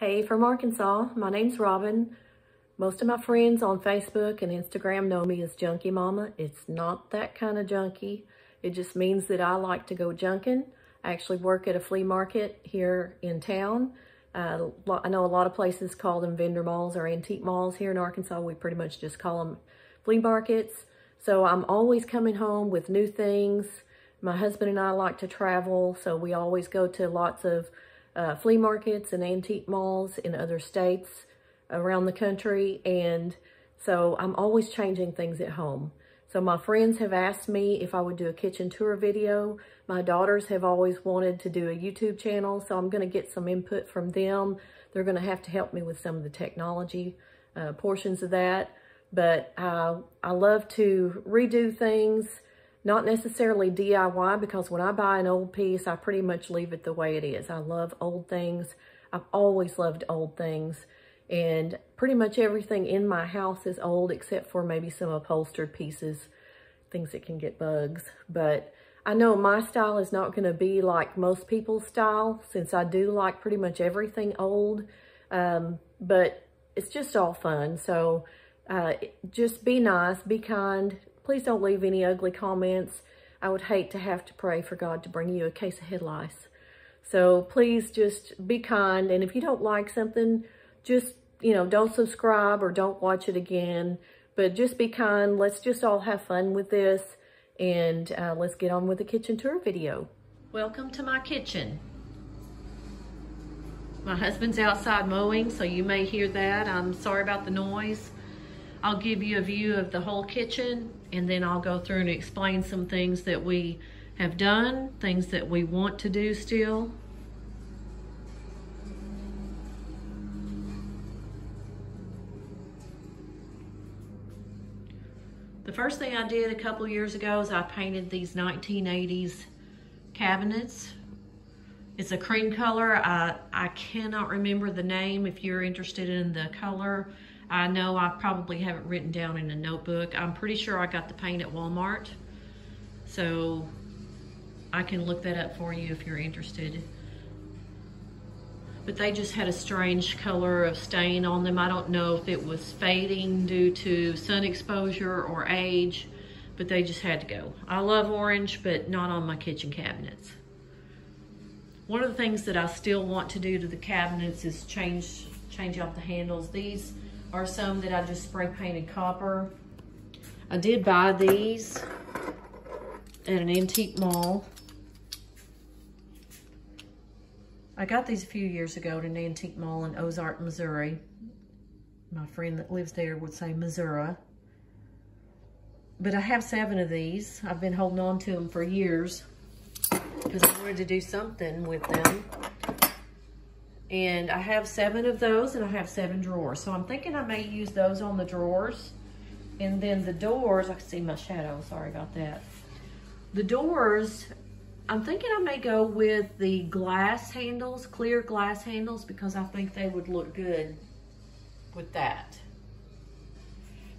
Hey from Arkansas, my name's Robin. Most of my friends on Facebook and Instagram know me as Junkie Mama. It's not that kind of junkie. It just means that I like to go junking. I actually work at a flea market here in town. I know a lot of places call them vendor malls or antique malls. Here in Arkansas, we pretty much just call them flea markets. So I'm always coming home with new things. My husband and I like to travel, so we always go to lots of flea markets and antique malls in other states around the country. And so I'm always changing things at home. So my friends have asked me if I would do a kitchen tour video. My daughters have always wanted to do a YouTube channel, so I'm gonna get some input from them. They're gonna have to help me with some of the technology portions of that. But I love to redo things, not necessarily DIY, because when I buy an old piece, I pretty much leave it the way it is. I love old things. I've always loved old things. And pretty much everything in my house is old, except for maybe some upholstered pieces, things that can get bugs. But I know my style is not gonna be like most people's style, since I do like pretty much everything old. But it's just all fun. So just be nice, be kind. Please don't leave any ugly comments. I would hate to have to pray for God to bring you a case of head lice. So please just be kind. And if you don't like something, just, don't subscribe or don't watch it again. But just be kind. Let's just all have fun with this. And let's get on with the kitchen tour video. Welcome to my kitchen. My husband's outside mowing, so you may hear that. I'm sorry about the noise. I'll give you a view of the whole kitchen, and then I'll go through and explain some things that we have done, things that we want to do still. The first thing I did a couple years ago is I painted these 1980s cabinets. It's a cream color. I cannot remember the name. If you're interested in the color, I know I probably have it written down in a notebook. I'm pretty sure I got the paint at Walmart, so I can look that up for you if you're interested. But they just had a strange color of stain on them. I don't know if it was fading due to sun exposure or age, but they just had to go. I love orange, but not on my kitchen cabinets. One of the things that I still want to do to the cabinets is change out the handles. These are some that I just spray painted copper. I did buy these at an antique mall. I got these a few years ago at an antique mall in Ozark, Missouri. My friend that lives there would say Missouri. But I have 7 of these. I've been holding on to them for years because I wanted to do something with them. And I have 7 of those, and I have 7 drawers. So I'm thinking I may use those on the drawers. And then the doors, I can see my shadow, sorry about that. The doors, I'm thinking I may go with the glass handles, clear glass handles, because I think they would look good with that.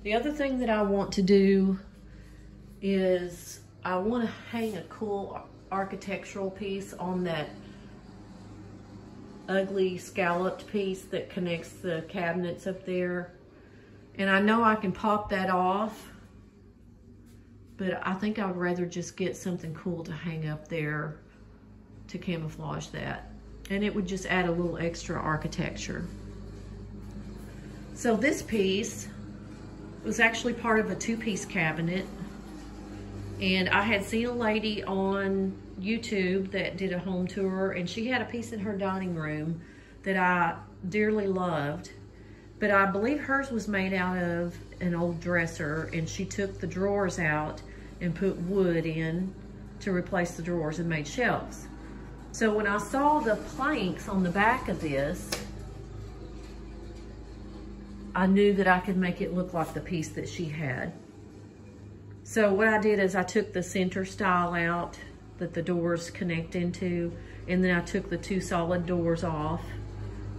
The other thing that I want to do is I want to hang a cool architectural piece on that ugly scalloped piece that connects the cabinets up there. And I know I can pop that off, but I think I would rather just get something cool to hang up there to camouflage that. And it would just add a little extra architecture. So this piece was actually part of a 2-piece cabinet. And I had seen a lady on YouTube that did a home tour, and she had a piece in her dining room that I dearly loved. But I believe hers was made out of an old dresser, and she took the drawers out and put wood in to replace the drawers and made shelves. So when I saw the planks on the back of this, I knew that I could make it look like the piece that she had. So what I did is I took the center stile out that the doors connect into, and then I took the 2 solid doors off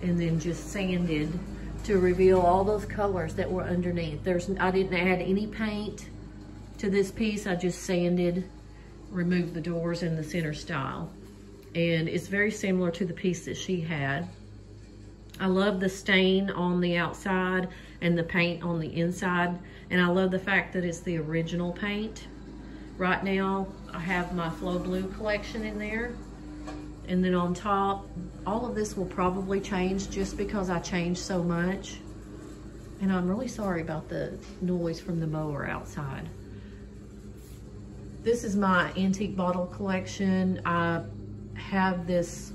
and then just sanded to reveal all those colors that were underneath. I didn't add any paint to this piece. I just sanded, removed the doors and the center stile. And it's very similar to the piece that she had. I love the stain on the outside and the paint on the inside. And I love the fact that it's the original paint. Right now, I have my Flow Blue collection in there. And then on top, all of this will probably change just because I changed so much. And I'm really sorry about the noise from the mower outside. This is my antique bottle collection. I have this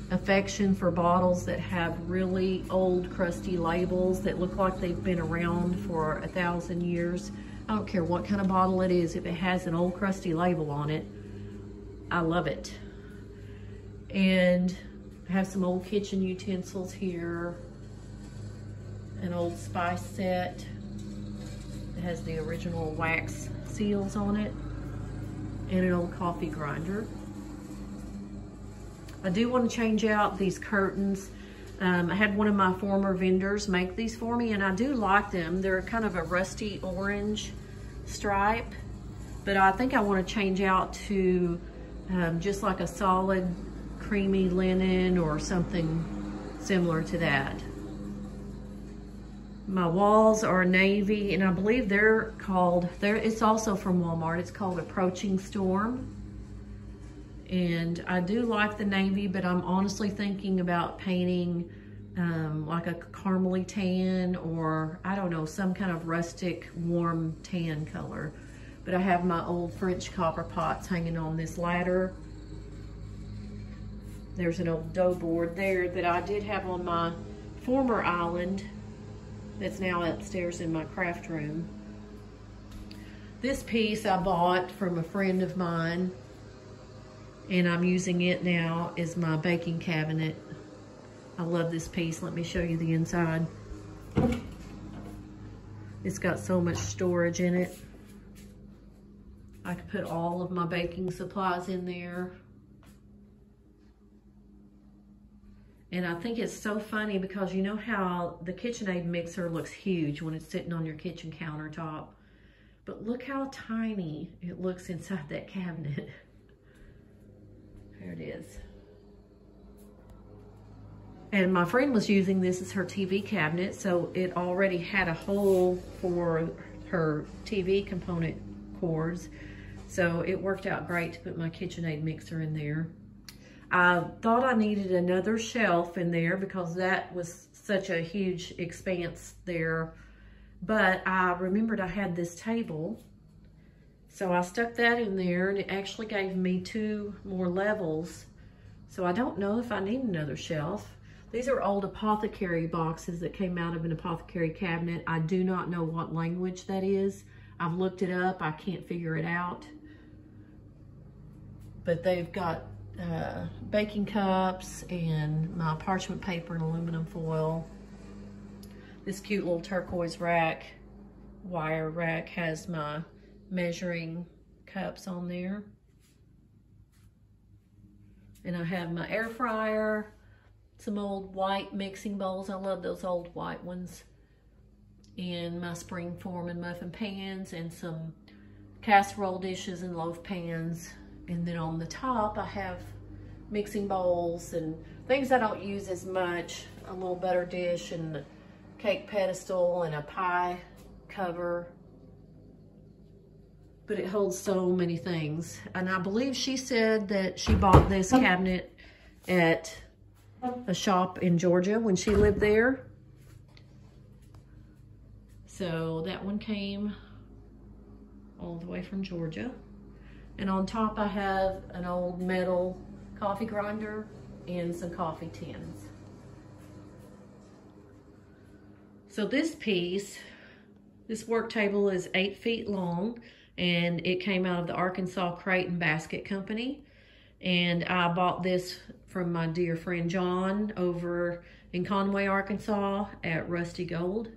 affection for bottles that have really old crusty labels that look like they've been around for 1,000 years. I don't care what kind of bottle it is. If it has an old crusty label on it, I love it. And I have some old kitchen utensils here. An old spice set. It has the original wax seals on it. And an old coffee grinder. I do want to change out these curtains. I had one of my former vendors make these for me, and I do like them. They're kind of a rusty orange stripe, but I think I want to change out to just like a solid creamy linen or something similar to that. My walls are navy, and I believe it's also from Walmart. It's called Approaching Storm. And I do like the navy, but I'm honestly thinking about painting like a caramely tan, or I don't know, some kind of rustic warm tan color. But I have my old French copper pots hanging on this ladder. There's an old dough board there that I did have on my former island that's now upstairs in my craft room. This piece I bought from a friend of mine, and I'm using it now as my baking cabinet. I love this piece. Let me show you the inside. It's got so much storage in it. I could put all of my baking supplies in there. And I think it's so funny because you know how the KitchenAid mixer looks huge when it's sitting on your kitchen countertop. But look how tiny it looks inside that cabinet. There it is. And my friend was using this as her TV cabinet, so it already had a hole for her TV component cords. So it worked out great to put my KitchenAid mixer in there. I thought I needed another shelf in there because that was such a huge expanse there. But I remembered I had this table. So I stuck that in there, and it actually gave me 2 more levels. So I don't know if I need another shelf. These are old apothecary boxes that came out of an apothecary cabinet. I do not know what language that is. I've looked it up. I can't figure it out. But they've got baking cups and my parchment paper and aluminum foil. This cute little turquoise wire rack has my measuring cups on there. And I have my air fryer, some old white mixing bowls. I love those old white ones. And my springform and muffin pans, and some casserole dishes and loaf pans. And then on the top, I have mixing bowls and things I don't use as much. A little butter dish and a cake pedestal and a pie cover. But it holds so many things. And I believe she said that she bought this cabinet at a shop in Georgia when she lived there. So that one came all the way from Georgia. And on top I have an old metal coffee grinder and some coffee tins. So this piece, this work table is 8 feet long, and it came out of the Arkansas Crate and Basket Company. And I bought this from my dear friend John over in Conway, Arkansas at Rusty Gold.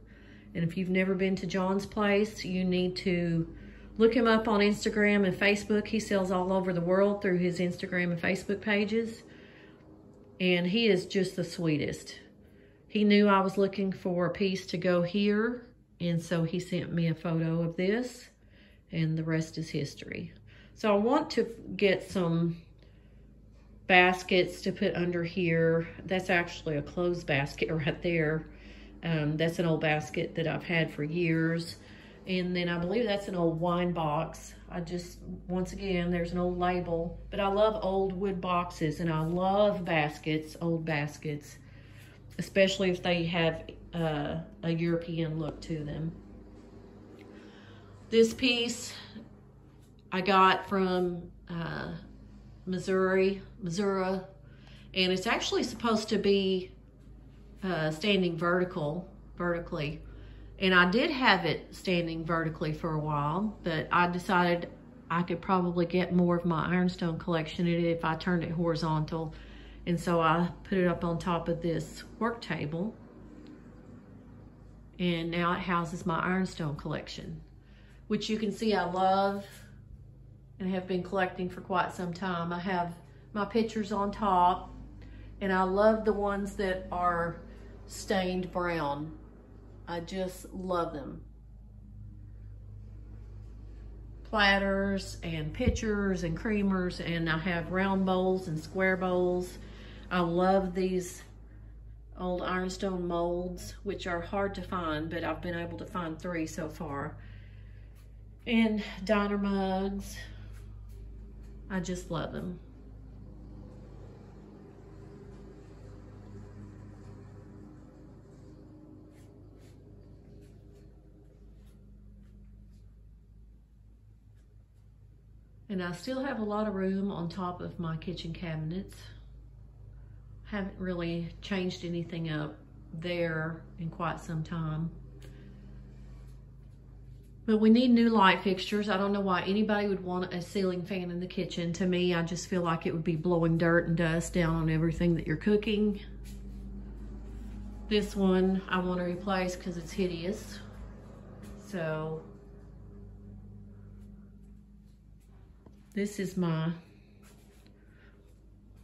And if you've never been to John's place, you need to look him up on Instagram and Facebook. He sells all over the world through his Instagram and Facebook pages. And he is just the sweetest. He knew I was looking for a piece to go here, and so he sent me a photo of this, and the rest is history. So I want to get some baskets to put under here. That's actually a clothes basket right there. That's an old basket that I've had for years. And then I believe that's an old wine box. Once again, there's an old label, but I love old wood boxes, and I love baskets, old baskets, especially if they have a European look to them. This piece I got from Missouri, and it's actually supposed to be standing vertically. And I did have it standing vertically for a while, but I decided I could probably get more of my ironstone collection in it if I turned it horizontal. And so I put it up on top of this work table. And now it houses my ironstone collection, which you can see I love and have been collecting for quite some time. I have my pictures on top, and I love the ones that are stained brown. I just love them. Platters and pitchers and creamers, and I have round bowls and square bowls. I love these old ironstone molds, which are hard to find, but I've been able to find 3 so far. And diner mugs. I just love them. And I still have a lot of room on top of my kitchen cabinets. Haven't really changed anything up there in quite some time. But we need new light fixtures. I don't know why anybody would want a ceiling fan in the kitchen. To me, I just feel like it would be blowing dirt and dust down on everything that you're cooking. This one I want to replace because it's hideous. So this is my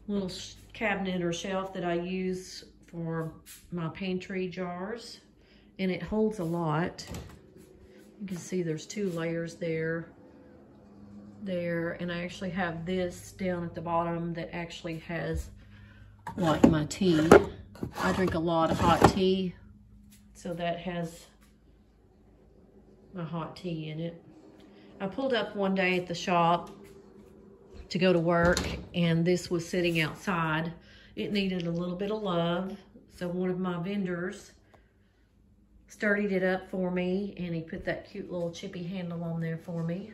little cabinet or shelf that I use for my pantry jars, and it holds a lot. You can see there's 2 layers there, and I actually have this down at the bottom that actually has like my tea. I drink a lot of hot tea, so that has my hot tea in it. I pulled up one day at the shop to go to work, and this was sitting outside. It needed a little bit of love, so one of my vendors sturdied it up for me, and he put that cute little chippy handle on there for me.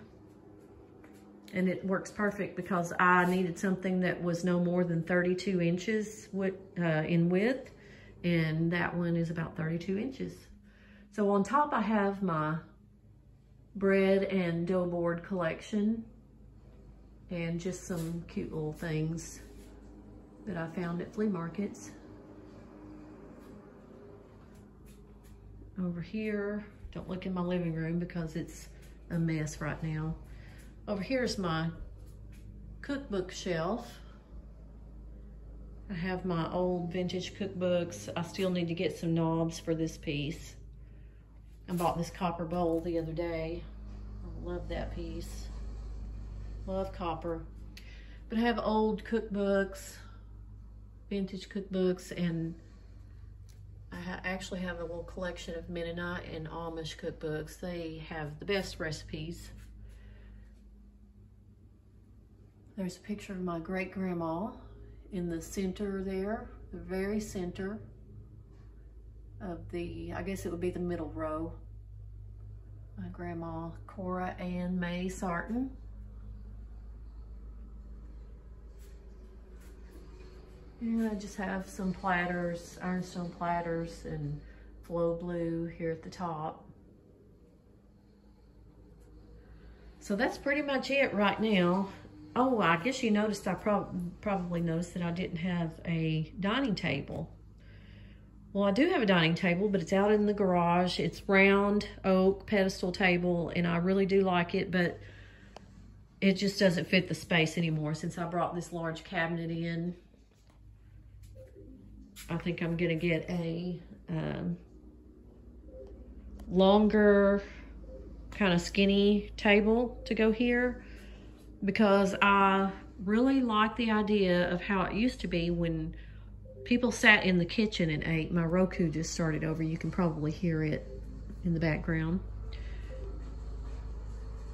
And it works perfect because I needed something that was no more than 32 inches in width, and that one is about 32 inches. So on top I have my bread and dough board collection, and just some cute little things that I found at flea markets. Over here, don't look in my living room because it's a mess right now. Over here is my cookbook shelf. I have my old vintage cookbooks. I still need to get some knobs for this piece. I bought this copper bowl the other day. I love that piece. Love copper. But I have old cookbooks, vintage cookbooks, and I actually have a little collection of Mennonite and Amish cookbooks. They have the best recipes. There's a picture of my great-grandma in the center there, the very center of the, I guess it would be the middle row. My grandma, Cora Ann May Sarton. And I just have some platters, ironstone platters, and flow blue here at the top. So that's pretty much it right now. Oh, I guess you noticed, I probably noticed that I didn't have a dining table. Well, I do have a dining table, but it's out in the garage. It's round oak pedestal table, and I really do like it, but it just doesn't fit the space anymore since I brought this large cabinet in. I think I'm gonna get a longer, kind of skinny table to go here, because I really like the idea of how it used to be when people sat in the kitchen and ate. My Roku just started over. You can probably hear it in the background.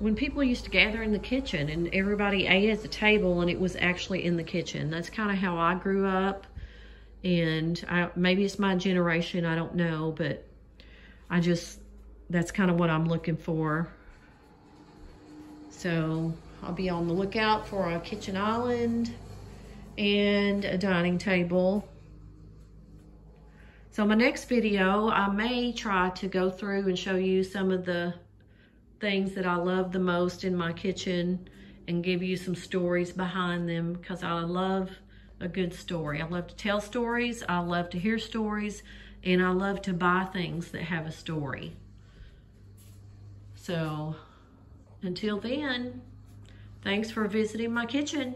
When people used to gather in the kitchen and everybody ate at the table and it was actually in the kitchen. That's kind of how I grew up. And maybe it's my generation, I don't know, but that's kind of what I'm looking for. So I'll be on the lookout for a kitchen island and a dining table. So my next video, I may try to go through and show you some of the things that I love the most in my kitchen and give you some stories behind them, because I love a good story. I love to tell stories, I love to hear stories, and I love to buy things that have a story. So until then, thanks for visiting my kitchen.